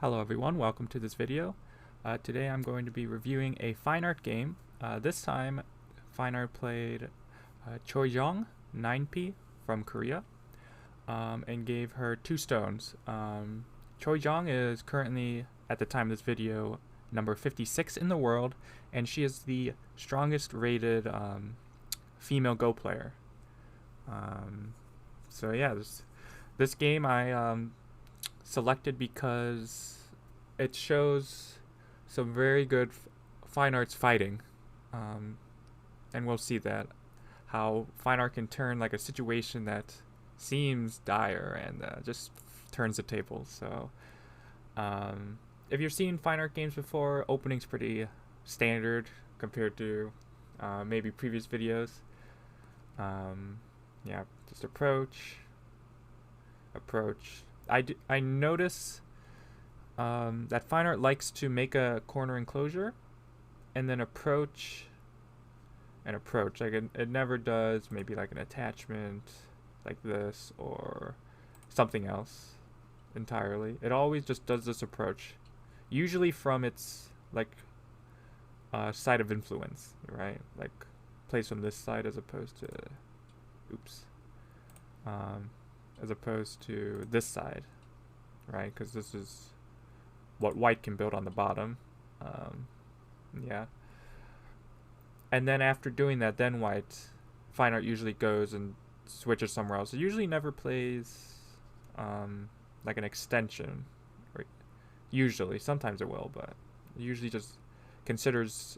Hello everyone, welcome to this video. Today I'm going to be reviewing a FineArt game. This time FineArt played Choi Jeong, 9P from Korea, and gave her 2 stones. Choi Jeong is currently, at the time of this video, number 56 in the world, and she is the strongest rated female Go player. So yeah, this game I selected because it shows some very good fine arts fighting, and we'll see that how fine art can turn like a situation that seems dire and just turns the table. So if you've seen fine art games before, opening's pretty standard compared to maybe previous videos. Yeah, just approach. I notice that fine art likes to make a corner enclosure and then approach. Like it never does maybe like an attachment like this or something else entirely. It always just does this approach, usually from its like side of influence, right? Like plays from this side as opposed to as opposed to this side, right? Because this is what white can build on the bottom. Yeah. And then after doing that, then fine art usually goes and switches somewhere else. It usually never plays like an extension. Usually, sometimes it will, but it usually just considers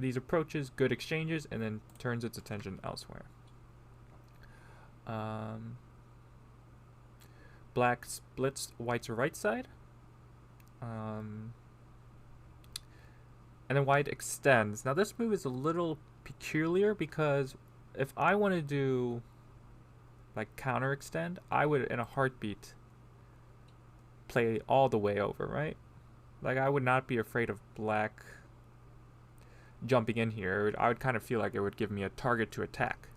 these approaches good exchanges and then turns its attention elsewhere. Black splits white's right side. And then white extends. Now this move is a little peculiar because if I want to do like counter extend, I would in a heartbeat play all the way over, right? Like I would not be afraid of black jumping in here. I would kind of feel like it would give me a target to attack.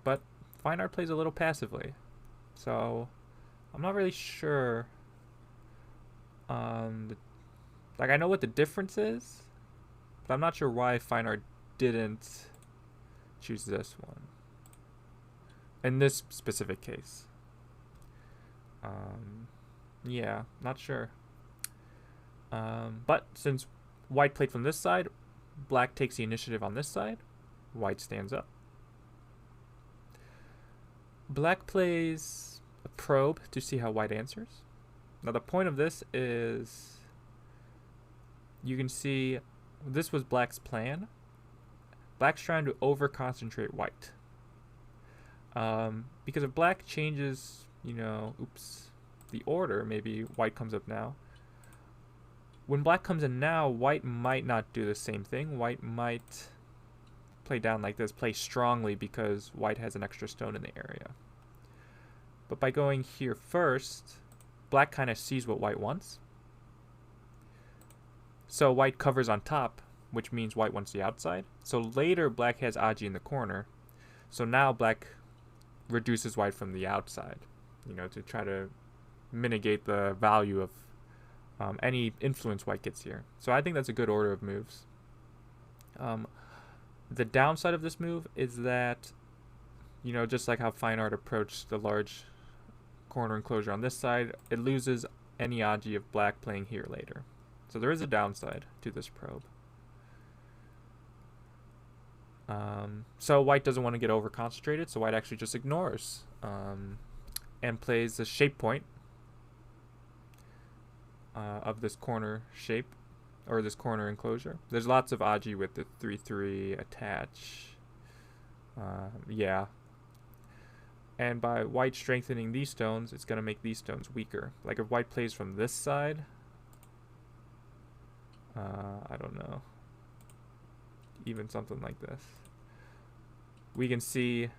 But fine art plays a little passively. So I'm not really sure. Like I know what the difference is, but I'm not sure why fine art didn't choose this one in this specific case. Yeah, not sure. But since white played from this side, black takes the initiative on this side. White stands up. Black plays a probe to see how white answers. Now the point of this is, you can see this was black's plan. Black's trying to over-concentrate white. Because if black changes, the order, maybe white comes up now. When black comes in now, white might not do the same thing. White might play down like this, play strongly because white has an extra stone in the area. But by going here first, black kind of sees what white wants. So white covers on top, which means white wants the outside. So later black has Aji in the corner. So now black reduces white from the outside, to try to mitigate the value of any influence white gets here. So I think that's a good order of moves. The downside of this move is that, just like how fine art approached the large corner enclosure on this side, it loses any Aji of black playing here later. So there is a downside to this probe. So white doesn't want to get over concentrated, so white actually just ignores and plays the shape point of this corner shape, or this corner enclosure. There's lots of Aji with the 3-3 attach. Yeah. And by white strengthening these stones, it's going to make these stones weaker. Like if white plays from this side, I don't know, even something like this, we can see,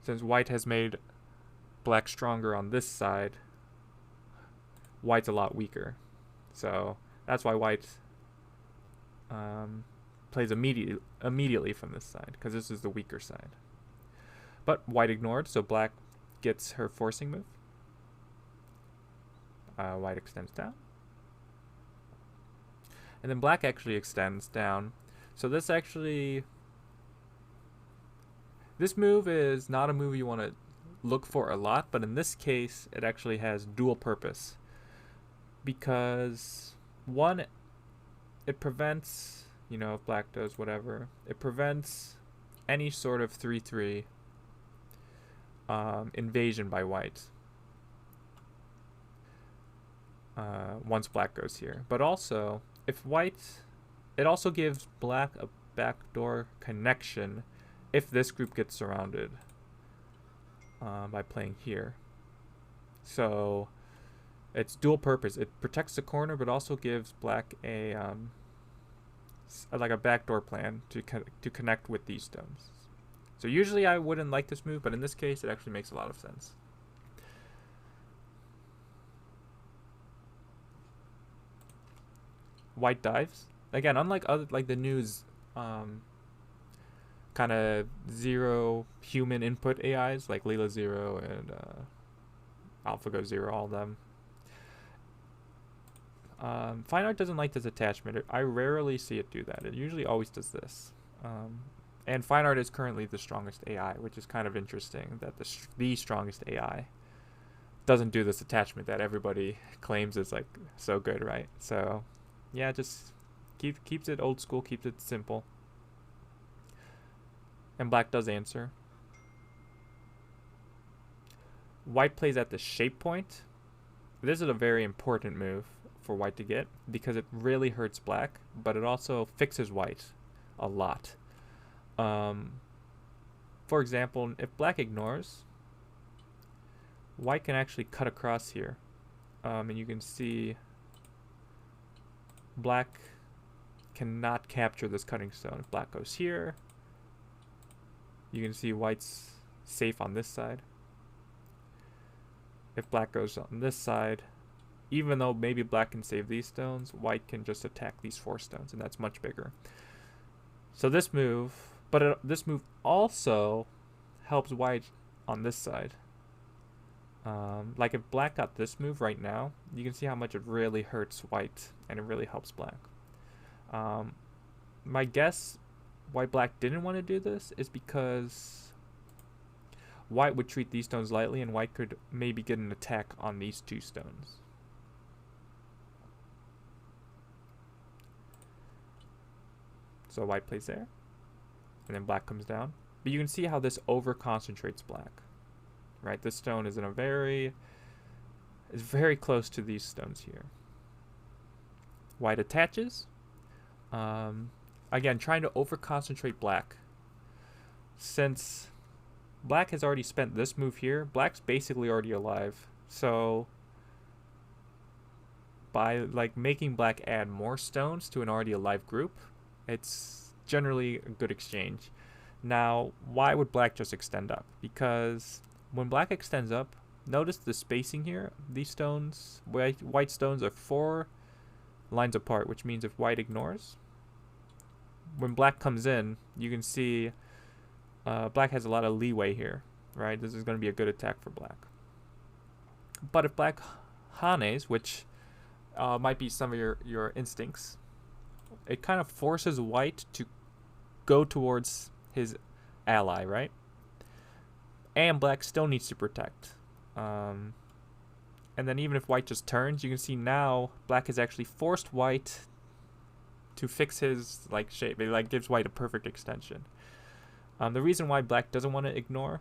since white has made black stronger on this side, white's a lot weaker. So that's why white plays immediately from this side, because this is the weaker side. But white ignored, so black gets her forcing move. white extends down. And then black actually extends down. So this move is not a move you want to look for a lot, but in this case, it actually has dual purpose. Because one, it prevents, you know, if black does whatever, it prevents any sort of 3-3 invasion by white. Once black goes here. But also, if white, it also gives black a backdoor connection if this group gets surrounded by playing here. So it's dual purpose. It protects the corner, but also gives black a like a backdoor plan to connect with these stones. So usually I wouldn't like this move, but in this case, it actually makes a lot of sense. White dives. Again, unlike other the news kind of zero human input AIs like Leela 0 and AlphaGo 0, all of them. FineArt doesn't like this attachment. I rarely see it do that. It usually always does this. And FineArt is currently the strongest AI, which is kind of interesting that the strongest AI doesn't do this attachment that everybody claims is like so good, right? So yeah, just keeps it old school, keeps it simple. And black does answer. White plays at the shape point. This is a very important move for white to get because it really hurts black, but it also fixes white a lot. For example, if black ignores, white can actually cut across here. And you can see black cannot capture this cutting stone. If black goes here, you can see white's safe on this side. If black goes on this side, even though maybe black can save these stones, white can just attack these 4 stones, and that's much bigger. So this move, this move also helps white on this side. Like if black got this move right now, you can see how much it really hurts white, and it really helps black. My guess why black didn't want to do this is because white would treat these stones lightly, and white could maybe get an attack on these 2 stones. So white plays there, and then black comes down. But you can see how this over concentrates black, right? This stone is very close to these stones here. White attaches. Again, trying to over concentrate black. Since black has already spent this move here, black's basically already alive. So by like making black add more stones to an already alive group, it's generally a good exchange. Now, why would black just extend up? Because when black extends up, notice the spacing here. These stones, white stones, are 4 lines apart, which means if white ignores, when black comes in, you can see black has a lot of leeway here, right? This is going to be a good attack for black. But if black hanes, which might be some of your instincts, it kind of forces white to go towards his ally, right? And black still needs to protect. And then even if white just turns, you can see now black has actually forced white to fix his like shape. It like gives white a perfect extension. The reason why black doesn't want to ignore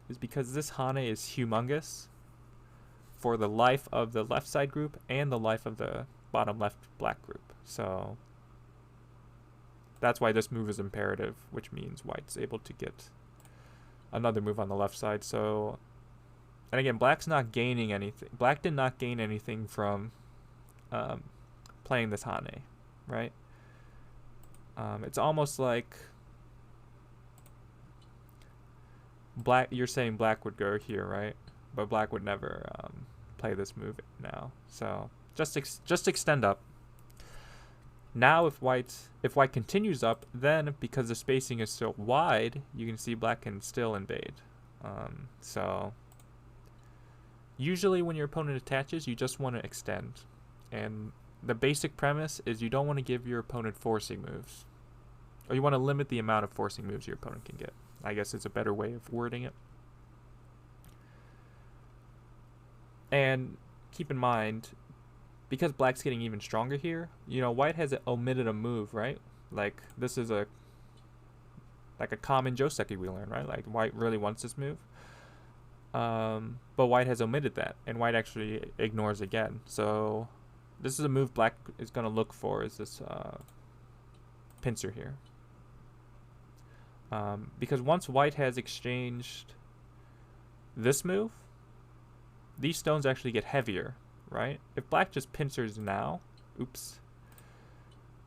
is because this hane is humongous for the life of the left side group and the life of the bottom left black group. So that's why this move is imperative, which means white's able to get another move on the left side. So, and again, black's not gaining anything. Black did not gain anything from playing this hane, right? It's almost like black. You're saying black would go here, right? But black would never play this move now. So just extend up. Now if white continues up, then because the spacing is so wide, you can see black can still invade. So Usually when your opponent attaches, you just want to extend. And the basic premise is you don't want to give your opponent forcing moves. Or you want to limit the amount of forcing moves your opponent can get. I guess it's a better way of wording it. And keep in mind, because black's getting even stronger here, you know, white has omitted a move, right? Like, this is a common joseki we learn, right? Like, white really wants this move. But white has omitted that, and white actually ignores again. So this is a move black is going to look for, is this pincer here. Because once white has exchanged this move, these stones actually get heavier, right? If black just pincers now, oops,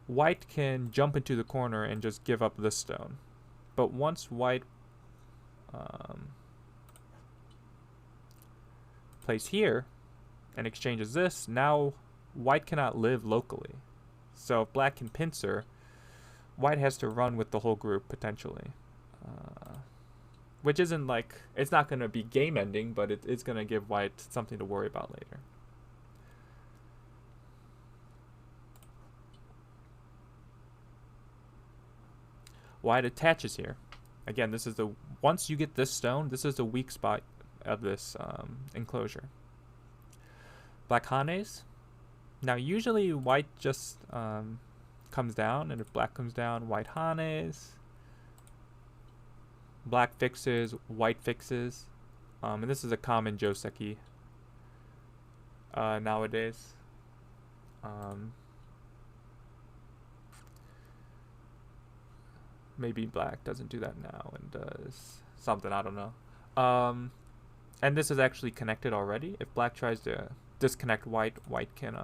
white can jump into the corner and just give up this stone. But once white plays here and exchanges this, now white cannot live locally. So if black can pincer, white has to run with the whole group potentially. Which isn't like, it's not going to be game ending, but it's going to give white something to worry about later. White attaches here. Again, this is the, once you get this stone, this is the weak spot of this enclosure. Black hanes. Now usually white just comes down, and if black comes down, white hanes. Black fixes, white fixes, and this is a common joseki nowadays. Maybe black doesn't do that now and does something, I don't know. And this is actually connected already. If black tries to disconnect white, white can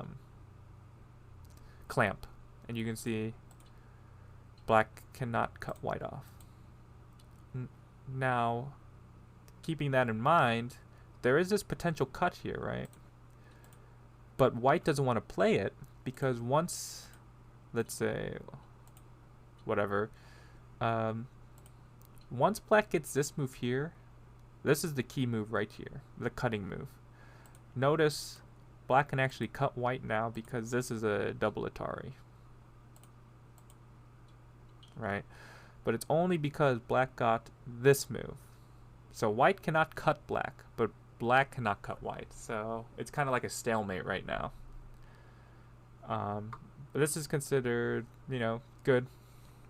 clamp, and you can see black cannot cut white off. Now, keeping that in mind, there is this potential cut here, right? But white doesn't want to play it because once, let's say, whatever, once black gets this move here, this is the key move right here, the cutting move. Notice black can actually cut white now because this is a double Atari, right? But it's only because black got this move. So white cannot cut black, but black cannot cut white. So it's kind of like a stalemate right now. But this is considered, you know, good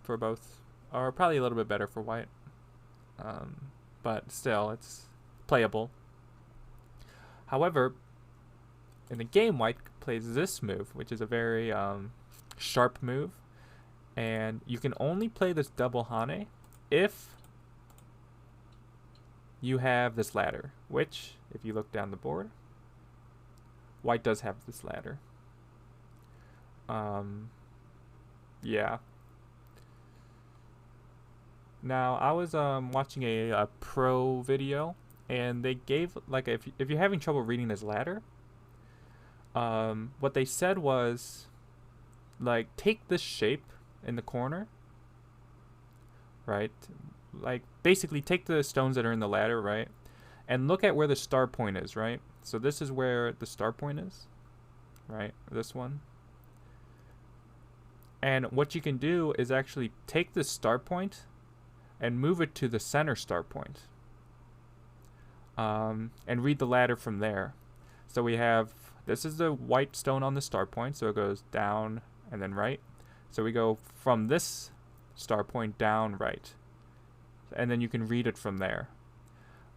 for both, or probably a little bit better for white. But still, it's playable. However, in the game, white plays this move, which is a very sharp move. And you can only play this double hane if you have this ladder, which, if you look down the board, white does have this ladder. Yeah. Now, I was watching a pro video, and they gave, like, if you're having trouble reading this ladder, what they said was, like, take this shape in the corner, right? Like, basically take the stones that are in the ladder, right? And look at where the star point is, right? So this is where the star point is, right? This one. And what you can do is actually take this star point and move it to the center star point. And read the ladder from there. So we have, this is the white stone on the star point, so it goes down and then right. So we go from this star point down right, and then you can read it from there.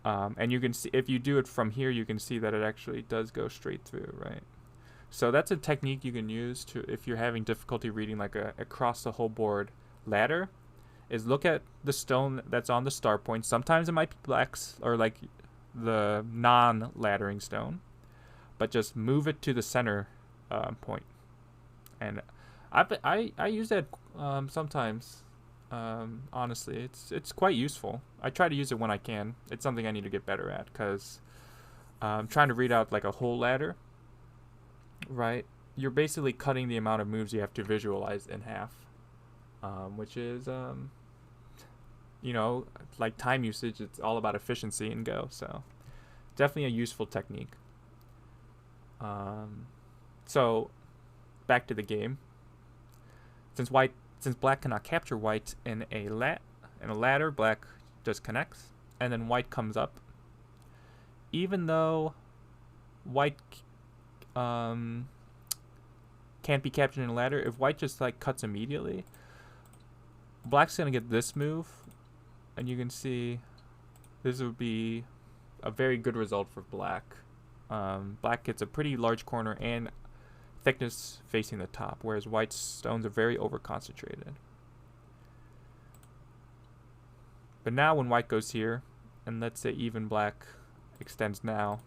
And you can see, if you do it from here, you can see that it actually does go straight through, right? So that's a technique you can use to, if you're having difficulty reading like a across the whole board ladder, is look at the stone that's on the star point. Sometimes it might be black's, or like the non-laddering stone, but just move it to the center point. And I use that sometimes. Honestly, it's quite useful. I try to use it when I can. It's something I need to get better at, because trying to read out like a whole ladder, right? You're basically cutting the amount of moves you have to visualize in half, which is you know, like time usage. It's all about efficiency and Go. So definitely a useful technique. So back to the game. Since black cannot capture white in a ladder, black just connects, and then white comes up. Even though white can't be captured in a ladder, if white just like cuts immediately, black's gonna get this move, and you can see this would be a very good result for black. Black gets a pretty large corner and thickness facing the top, whereas white's stones are very over-concentrated. But now when white goes here, and let's say even black extends now,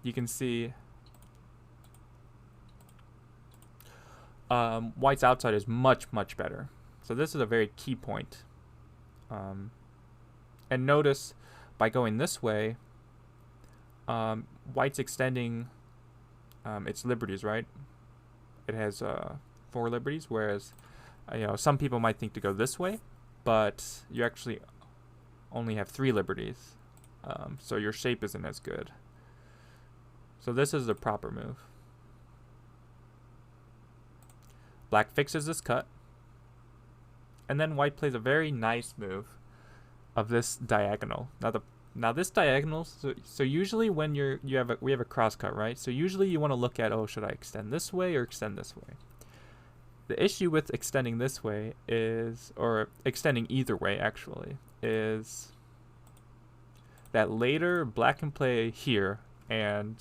you can see white's outside is much, much better. So this is a very key point. And notice, by going this way, white's extending its liberties, right? It has 4 liberties, whereas some people might think to go this way, but you actually only have 3 liberties, so your shape isn't as good. So this is the proper move. Black fixes this cut, and then white plays a very nice move of this diagonal. Now this diagonal, so usually when we have a cross cut, right? So usually you want to look at, oh, should I extend this way or extend this way? The issue with extending this way is, or extending either way actually, is that later black can play here and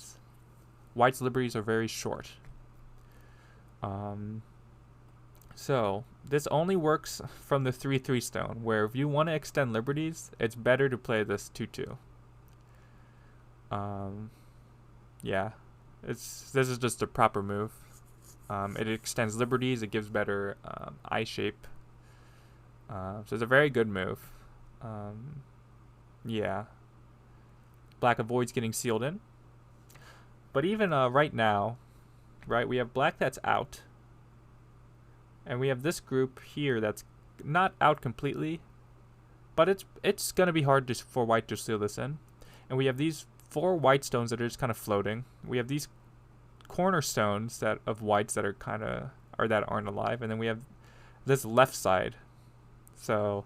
white's liberties are very short. So this only works from the 3/3 stone, where if you want to extend liberties, it's better to play this 2/2. Yeah, this is just a proper move. It extends liberties, it gives better eye shape. So it's a very good move. Yeah. Black avoids getting sealed in. But even right now, right, we have black that's out. And we have this group here that's not out completely, but it's going to be hard for white to seal this in. And we have these 4 white stones that are just kind of floating. We have these cornerstones of whites that are that aren't alive, and then we have this left side. So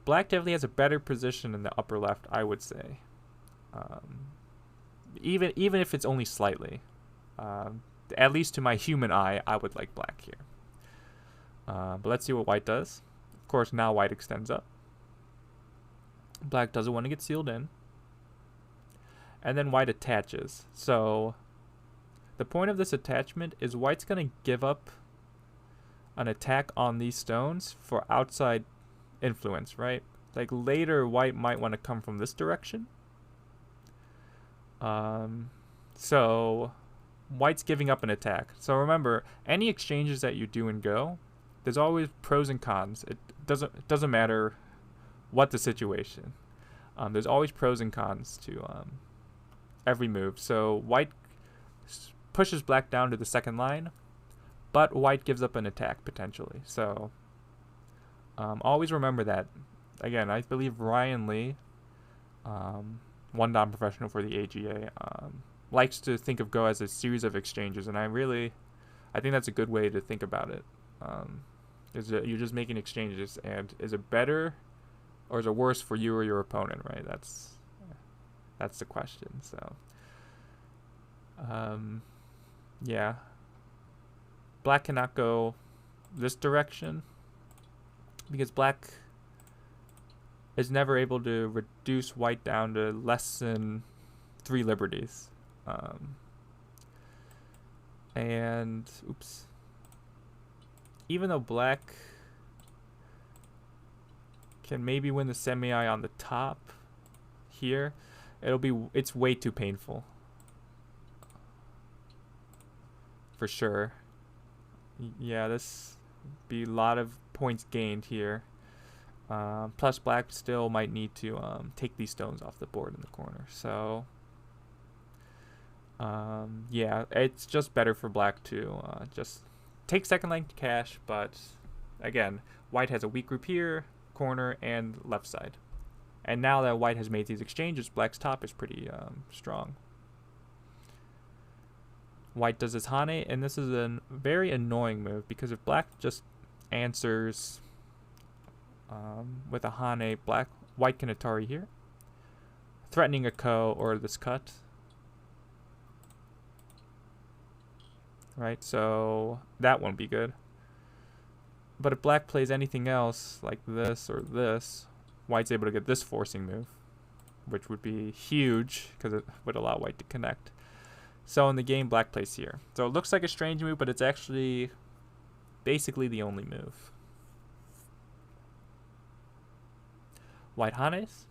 black definitely has a better position in the upper left, I would say. Even if it's only slightly. At least to my human eye, I would like black here. But let's see what white does. Of course, now white extends up. Black doesn't want to get sealed in. And then white attaches. So the point of this attachment is white's going to give up an attack on these stones for outside influence, right? Like later, white might want to come from this direction. So white's giving up an attack. So remember, any exchanges that you do in Go, there's always pros and cons. It doesn't matter what the situation. There's always pros and cons to every move. So white pushes black down to the second line, but white gives up an attack potentially. So always remember that. Again, I believe Ryan Lee, one non-professional for the AGA, likes to think of Go as a series of exchanges, and I think that's a good way to think about it. You're just making exchanges, and is it better or is it worse for you or your opponent, right? That's the question. So yeah, black cannot go this direction because black is never able to reduce white down to less than 3 liberties. And oops, even though black can maybe win the semi-eye on the top here, it's way too painful for sure. Yeah, this be a lot of points gained here. Plus black still might need to take these stones off the board in the corner. So yeah, it's just better for black to just take second line cash, but again, white has a weak group here, corner, and left side. And now that white has made these exchanges, black's top is pretty strong. White does his Hane, and this is a very annoying move because if black just answers with a Hane, white can Atari here, threatening a Ko or this cut. Right, so that won't be good. But if black plays anything else, like this or this, white's able to get this forcing move, which would be huge because it would allow white to connect. So in the game, black plays here. So it looks like a strange move, but it's actually basically the only move. White Hanes,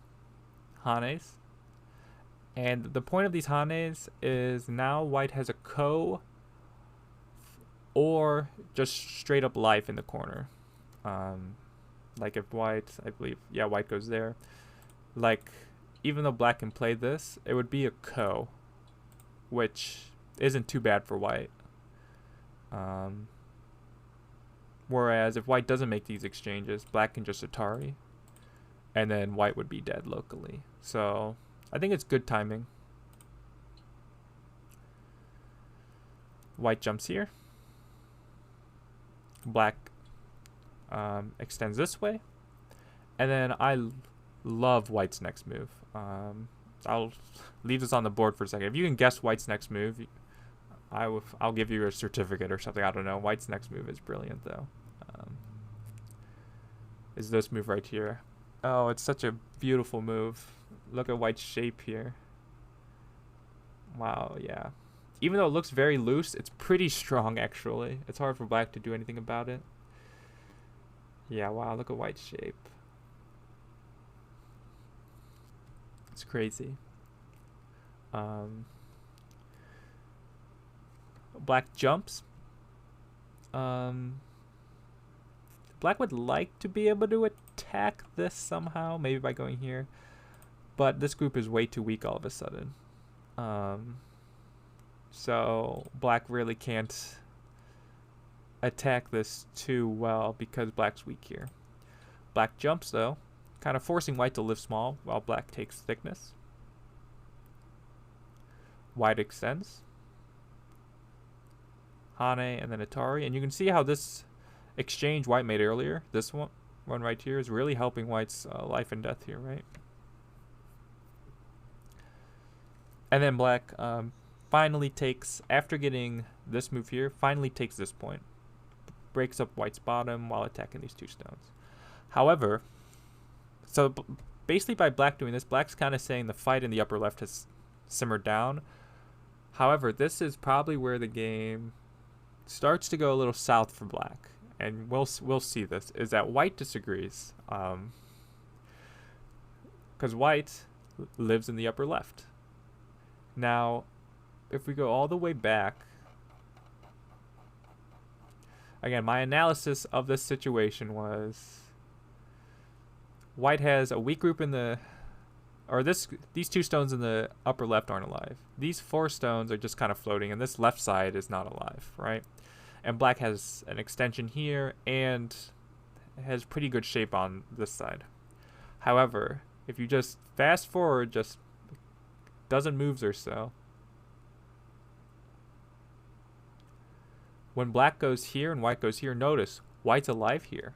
Hanes. And the point of these Hanes is now white has a Ko or just straight up life in the corner. Like if white, I believe, yeah, white goes there. Like, even though black can play this, it would be a Ko, which isn't too bad for white. Whereas if white doesn't make these exchanges, black can just Atari, and then white would be dead locally. So I think it's good timing. White jumps here. Black extends this way. And then I love white's next move. I'll leave this on the board for a second. If you can guess white's next move, I'll give you a certificate or something. I don't know. White's next move is brilliant, though. Is this move right here. Oh, it's such a beautiful move. Look at white's shape here. Wow, yeah. Even though it looks very loose, it's pretty strong, actually. It's hard for black to do anything about it. Yeah, wow, look at white's shape. It's crazy. Black jumps. Black would like to be able to attack this somehow, maybe by going here. But this group is way too weak all of a sudden. So black really can't attack this too well because black's weak here. Black jumps though, kind of forcing white to live small while black takes thickness. White extends. Hane and then Atari. And you can see how this exchange white made earlier, this one right here, is really helping white's life and death here, right? And then black finally takes, after getting this move here, finally takes this point. Breaks up white's bottom while attacking these two stones. However, so basically by black doing this, black's kind of saying the fight in the upper left has simmered down. However, this is probably where the game starts to go a little south for black. And we'll see this, is that white disagrees. Because white lives in the upper left. Now, if we go all the way back, again, my analysis of this situation was white has a weak group in the, or these two stones in the upper left aren't alive. These four stones are just kind of floating, and this left side is not alive, right? And black has an extension here and has pretty good shape on this side. However, if you just fast forward just dozen moves or so, when black goes here and white goes here, notice white's alive here,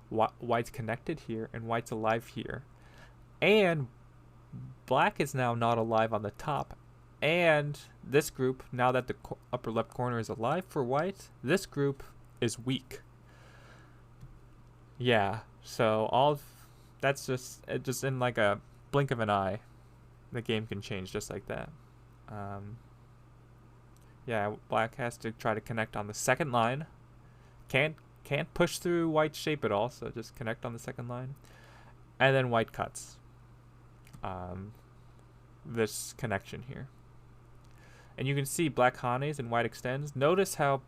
white's connected here, and white's alive here. And black is now not alive on the top. And this group, now that the upper left corner is alive for white, this group is weak. Yeah, so that's just in like a blink of an eye, the game can change just like that. Yeah, black has to try to connect on the second line. Can't push through white's shape at all, so just connect on the second line. And then white cuts this connection here. And you can see black Hanes and white extends. Notice how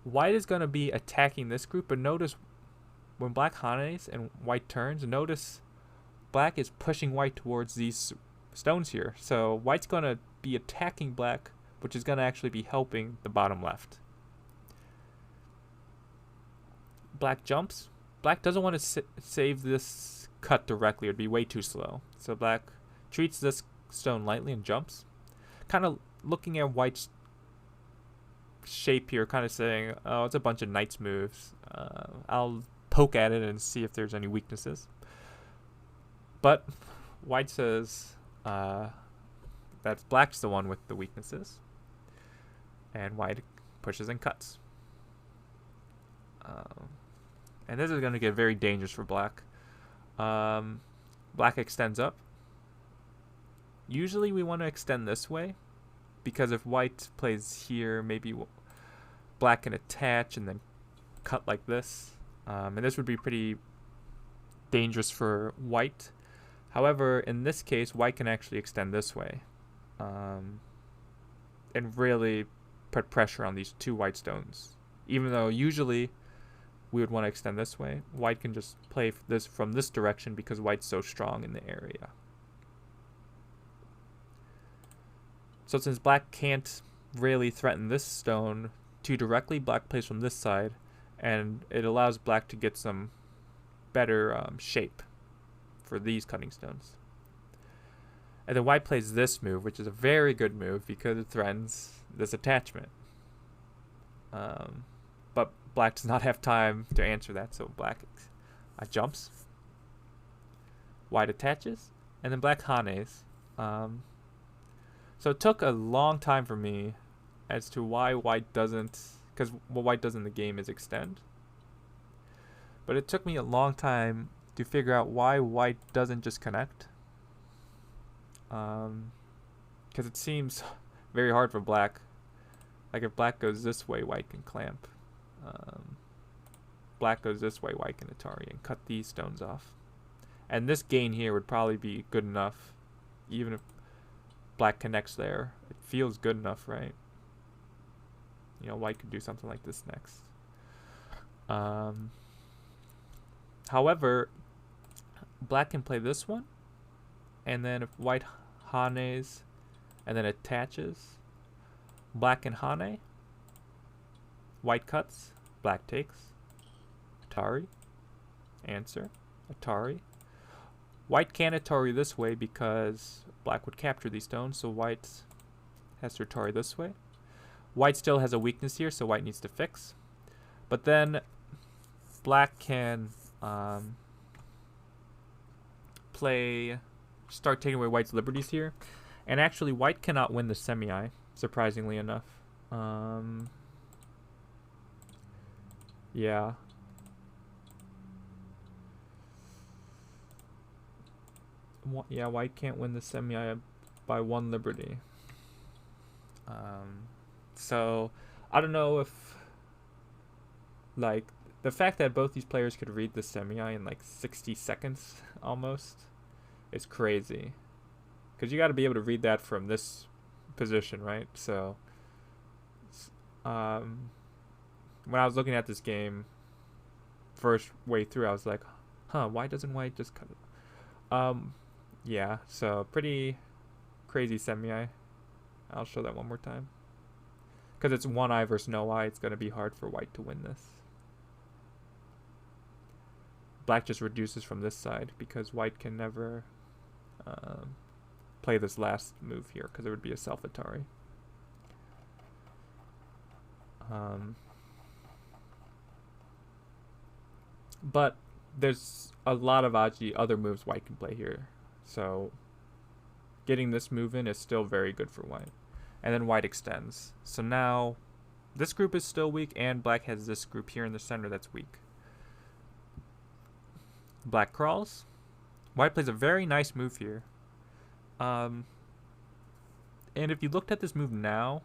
white is going to be attacking this group, but notice when black Hanes and white turns, notice black is pushing white towards these stones here. So white's going to be attacking black, which is going to actually be helping the bottom left. Black jumps. Black doesn't want to save this cut directly. It would be way too slow. So black treats this stone lightly and jumps. Kind of looking at white's shape here, kind of saying, oh, it's a bunch of knight's moves. I'll poke at it and see if there's any weaknesses. But white says that black's the one with the weaknesses, and white pushes and cuts. And this is going to get very dangerous for black. Black extends up. Usually we want to extend this way, because if white plays here, maybe black can attach and then cut like this. And this would be pretty dangerous for white. However, in this case, white can actually extend this way. And really put pressure on these two white stones. Even though usually we would want to extend this way, white can just play this from this direction because white's so strong in the area. So since black can't really threaten this stone too directly, black plays from this side, and it allows black to get some better shape for these cutting stones. And then white plays this move, which is a very good move because it threatens this attachment. But black does not have time to answer that, so black jumps. White attaches, and then black hanes. So it took a long time for me as to why white doesn't, because what white does in the game is extend. But it took me a long time to figure out why white doesn't just connect. Because it seems very hard for black. Like if black goes this way, white can clamp. Black goes this way, white can Atari and cut these stones off. And this gain here would probably be good enough, even if black connects there. It feels good enough, right? You know, white could do something like this next. However, black can play this one, and then if white hanes and then attaches, black can hane, white cuts, black takes, Atari, answer, Atari. White can't Atari this way because black would capture these stones, so white has to Atari this way. White still has a weakness here, so white needs to fix. But then black can start taking away white's liberties here. And actually white cannot win the semi, surprisingly enough. Yeah. Yeah, white can't win the semi by 1 liberty. So I don't know if, like, the fact that both these players could read the semi in like 60 seconds almost is crazy, because you got to be able to read that from this position, right? So when I was looking at this game first way through, I was like, huh, why doesn't white just cut it? Yeah, so pretty crazy semi. I'll show that one more time. Because it's one eye versus no eye, it's going to be hard for white to win this. Black just reduces from this side because white can never play this last move here because it would be a self-Atari. But there's a lot of other moves white can play here. So getting this move in is still very good for white. And then white extends. So now this group is still weak, and black has this group here in the center that's weak. Black crawls. White plays a very nice move here. And if you looked at this move now,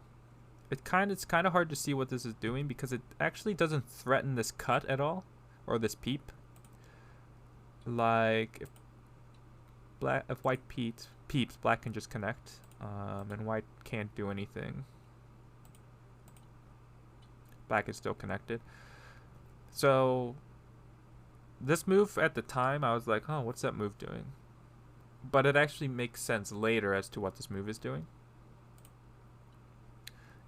it's kind of hard to see what this is doing because it actually doesn't threaten this cut at all, or this peep. Like if white peeps, black can just connect, and white can't do anything. Black is still connected. So this move at the time, I was like, oh, what's that move doing? But it actually makes sense later as to what this move is doing.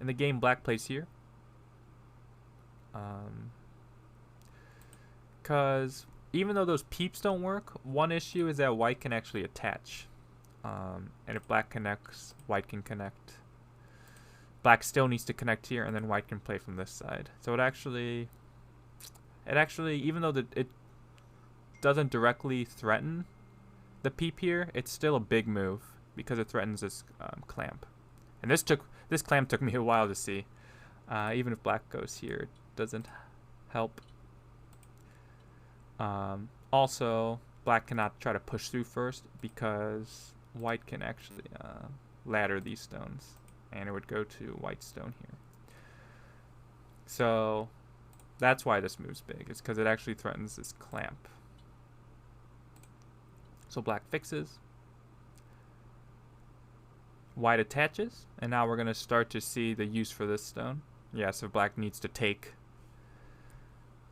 In the game, black plays here. Because even though those peeps don't work, one issue is that white can actually attach. And if black connects, white can connect. black still needs to connect here, and then white can play from this side. So it actually, even though it doesn't directly threaten the peep here, it's still a big move because it threatens this clamp. And this clamp took me a while to see. Even if black goes here, it doesn't help. Also, black cannot try to push through first because white can actually ladder these stones, and it would go to white stone here. So that's why this move's big. It's because it actually threatens this clamp. So black fixes. White attaches, and now we're going to start to see the use for this stone. Yeah, so black needs to take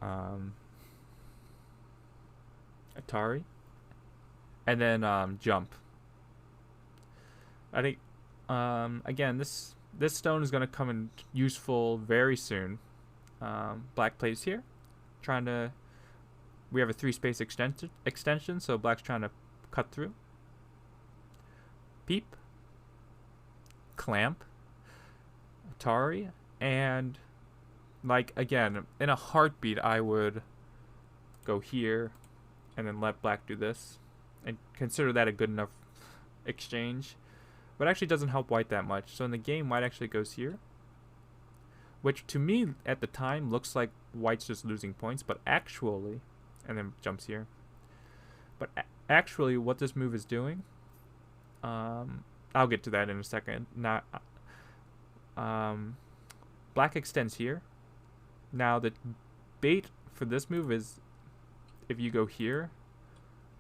Atari and then jump. I think again this stone is going to come in useful very soon. Black plays here, trying to. We have a 3-space extension, so black's trying to cut through. Peep, clamp, Atari, and like again in a heartbeat I would go here and then let black do this and consider that a good enough exchange, but actually doesn't help white that much. So in the game, white actually goes here, which to me at the time looks like white's just losing points, but actually, and then jumps here, but actually what this move is doing, I'll get to that in a second. Now black extends here. Now the bait for this move is if you go here,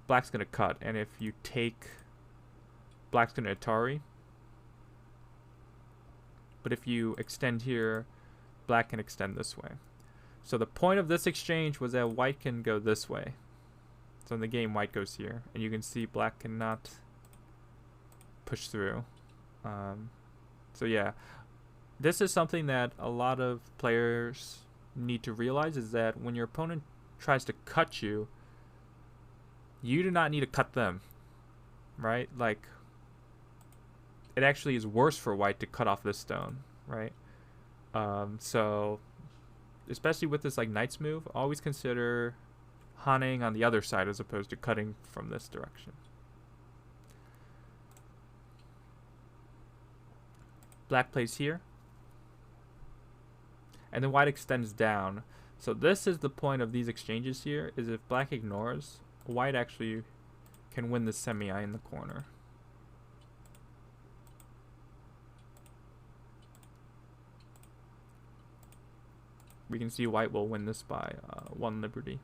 black's going to cut, and if you take, black's going to Atari. But if you extend here, black can extend this way. So the point of this exchange was that white can go this way. So in the game, white goes here, and you can see black cannot push through. So yeah, this is something that a lot of players need to realize, is that when your opponent tries to cut you, you do not need to cut them, right? Like, it actually is worse for white to cut off this stone, right? So especially with this like knight's move, always consider haning on the other side as opposed to cutting from this direction. Black plays here, and then white extends down. So this is the point of these exchanges here, is if black ignores, white actually can win the semi-eye in the corner. We can see white will win this by 1 liberty.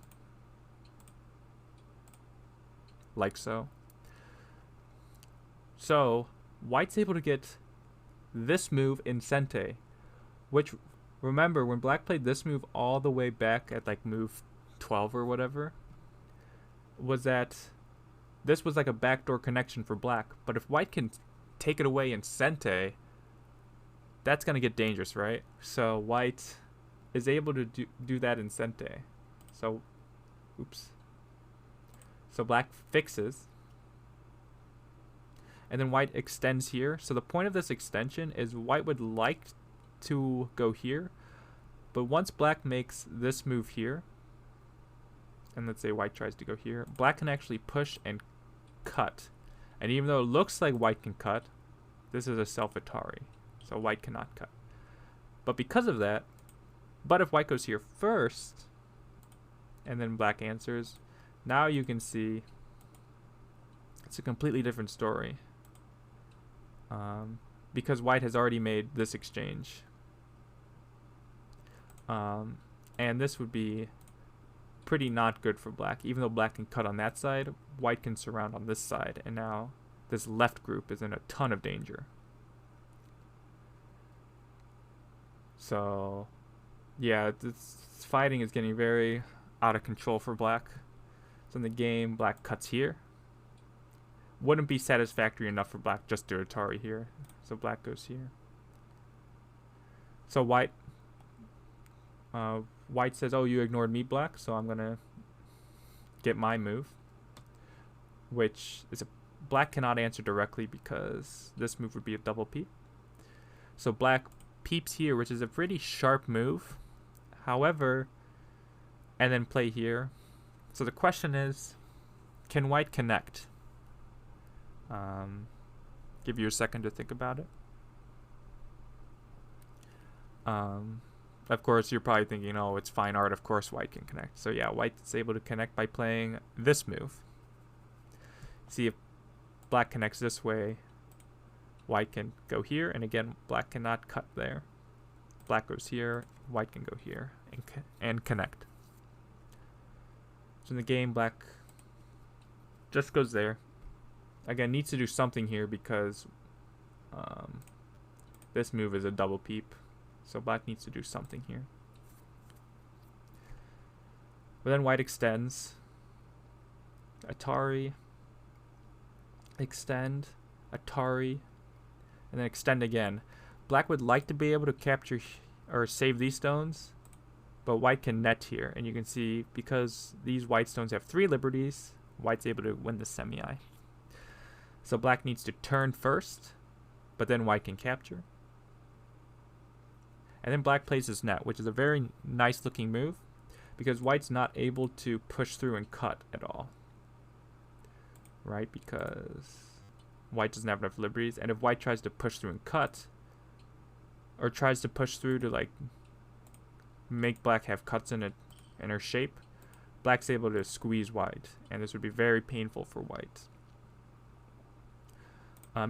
Like so. So white's able to get this move in Sente, which, remember, when black played this move all the way back at like move 12 or whatever, was that this was like a backdoor connection for black. But if white can take it away in Sente, that's going to get dangerous, right? So white is able to do that in Sente. So, oops. So black fixes, and then white extends here. So the point of this extension is white would like to go here, but once black makes this move here, and let's say white tries to go here, black can actually push and cut. And even though it looks like white can cut, this is a self-Atari, so white cannot cut. But because of that, but if white goes here first, and then black answers, now you can see it's a completely different story. Because white has already made this exchange. And this would be pretty not good for black. Even though black can cut on that side, white can surround on this side, and now this left group is in a ton of danger. So yeah, this fighting is getting very out of control for black. So in the game, black cuts here. Wouldn't be satisfactory enough for black just to Atari here. So black goes here. So white says, oh, you ignored me, black, so I'm gonna get my move, which is black cannot answer directly because this move would be a double P. So black peeps here, which is a pretty sharp move. However, and then play here. So the question is, can white connect? Give you a second to think about it. Of course, you're probably thinking, oh, it's fine art. Of course, white can connect. So yeah, white's able to connect by playing this move. See, if black connects this way, white can go here. And again, black cannot cut there. Black goes here. White can go here and connect. So in the game, black just goes there. Again, needs to do something here because this move is a double peep. So black needs to do something here. But then white extends. Atari. Extend. Atari. And then extend again. Black would like to be able to capture or save these stones. But white can net here. And you can see because these white stones have 3 liberties, white's able to win the semi-eye. So black needs to turn first. But then white can capture. And then black plays his net, which is a very nice looking move because white's not able to push through and cut at all. Right? Because white doesn't have enough liberties. And if white tries to push through and cut, or tries to push through to like make black have cuts in her shape, black's able to squeeze white. And this would be very painful for white.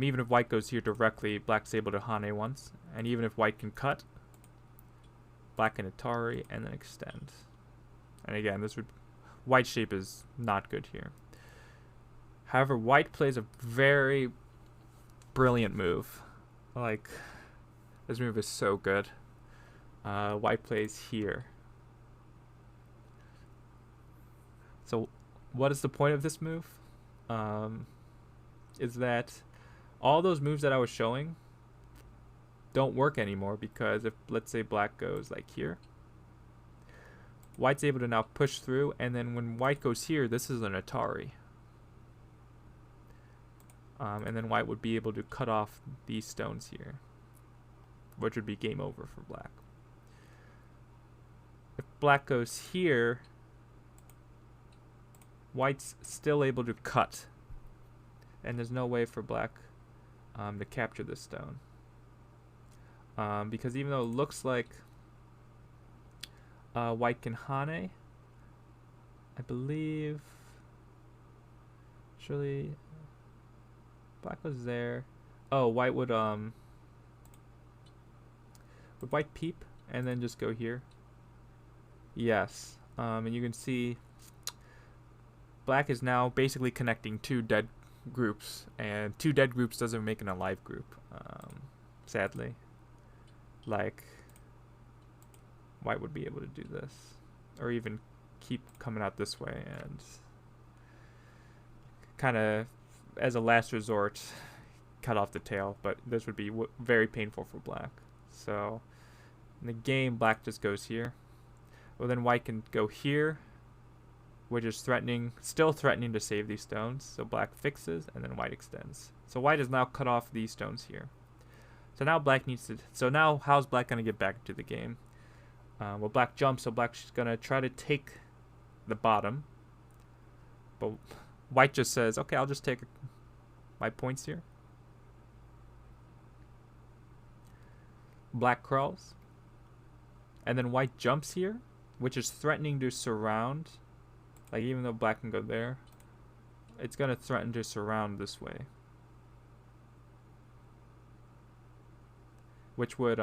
Even if white goes here directly, black's able to hane once. And even if white can cut, black and Atari, and then extend. And again, white shape is not good here. However, white plays a very brilliant move. Like, this move is so good. White plays here. So, what is the point of this move? Is that all those moves that I was showing don't work anymore because if, let's say, black goes like here, white's able to now push through, and then when white goes here, this is an Atari. And then white would be able to cut off these stones here, which would be game over for black. If black goes here, white's still able to cut, and there's no way for black to capture this stone. Because even though it looks like white can hane, I believe, surely black was there. Oh, white would white peep and then just go here? Yes. And you can see black is now basically connecting 2 dead groups, and 2 dead groups doesn't make an alive group, sadly. Like, white would be able to do this, or even keep coming out this way and kind of, as a last resort, cut off the tail. But this would be very painful for black. So in the game, black just goes here. Well, then white can go here, which is still threatening to save these stones. So black fixes, and then white extends. So white has now cut off these stones here. So now black needs to. So now, how's black gonna get back into the game? Well, black jumps, so black's gonna try to take the bottom. But white just says, okay, I'll just take my points here. Black crawls. And then white jumps here, which is threatening to surround. Like, even though black can go there, it's gonna threaten to surround this way. Which would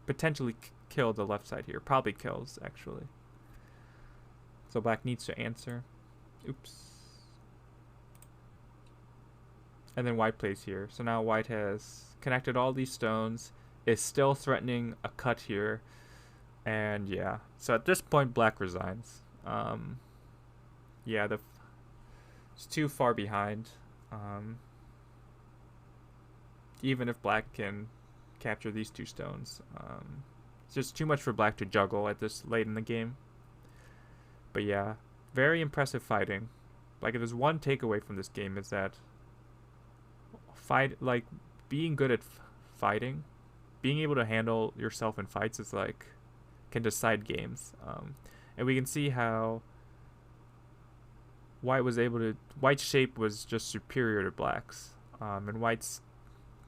potentially kill the left side here. Probably kills, actually. So black needs to answer. Oops. And then white plays here. So now white has connected all these stones. Is still threatening a cut here. And yeah. So at this point, black resigns. Yeah, it's too far behind. Even if black can capture these 2 stones. It's just too much for black to juggle at this late in the game. But yeah, very impressive fighting. Like, if there's one takeaway from this game, is that being good at fighting being able to handle yourself in fights is like can decide games. And we can see how White's shape was just superior to Black's, and White's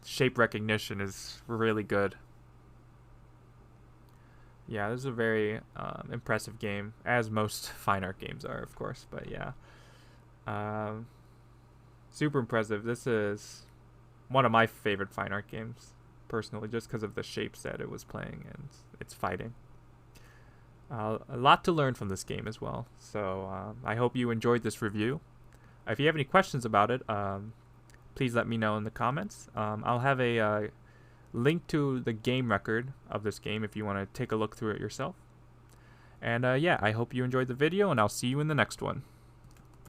shape recognition is really good. Yeah, this is a very impressive game, as most fine art games are, of course. But yeah, super impressive. This is one of my favorite fine art games, personally, just because of the shapes that it was playing and its fighting. A lot to learn from this game as well. So I hope you enjoyed this review. If you have any questions about it, please let me know in the comments. I'll have a link to the game record of this game if you want to take a look through it yourself. And yeah, I hope you enjoyed the video, and I'll see you in the next one.